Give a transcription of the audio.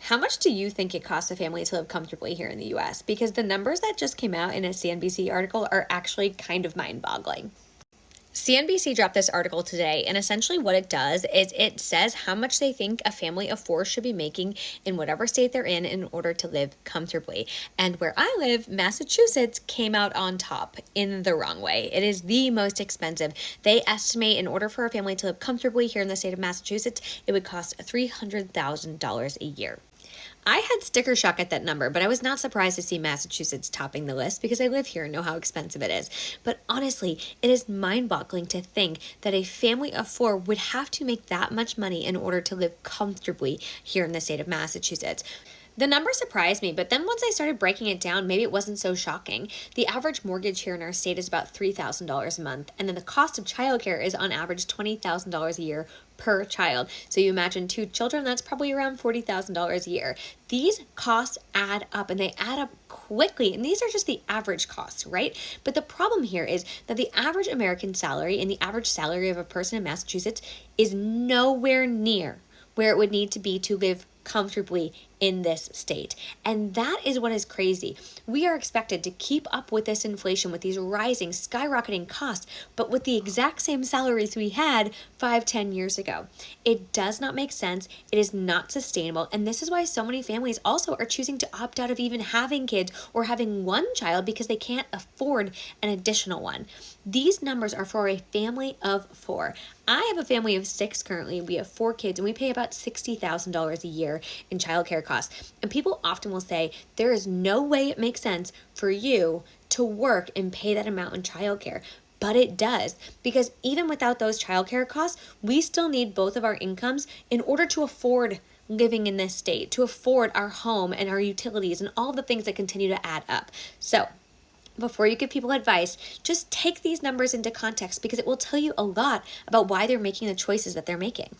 How much do you think it costs a family to live comfortably here in the US? Because the numbers that just came out in a CNBC article are actually kind of mind-boggling. CNBC dropped this article today, and essentially what it does is it says how much they think a family of four should be making in whatever state they're in order to live comfortably. And where I live, Massachusetts came out on top in the wrong way. It is the most expensive. They estimate in order for a family to live comfortably here in the state of Massachusetts, it would cost $300,000 a year. I had sticker shock at that number, but I was not surprised to see Massachusetts topping the list because I live here and know how expensive it is. But honestly, it is mind-boggling to think that a family of four would have to make that much money in order to live comfortably here in the state of Massachusetts. The number surprised me, but then once I started breaking it down, maybe it wasn't so shocking. The average mortgage here in our state is about $3,000 a month, and then the cost of childcare is on average $20,000 a year per child. So you imagine two children, that's probably around $40,000 a year. These costs add up, and they add up quickly, and these are just the average costs, right? But the problem here is that the average American salary and the average salary of a person in Massachusetts is nowhere near where it would need to be to live comfortably in this state. And that is what is crazy. We are expected to keep up with this inflation, with these rising, skyrocketing costs, but with the exact same salaries we had 5-10 years ago. It does not make sense. It is not sustainable. And this is why so many families also are choosing to opt out of even having kids or having one child because they can't afford an additional one. These numbers are for a family of four. I have a family of six currently. We have four kids and we pay about $60,000 a year in childcare costs. And people often will say, there is no way it makes sense for you to work and pay that amount in childcare. But it does, because even without those childcare costs, we still need both of our incomes in order to afford living in this state, to afford our home and our utilities and all the things that continue to add up. So before you give people advice, just take these numbers into context because it will tell you a lot about why they're making the choices that they're making.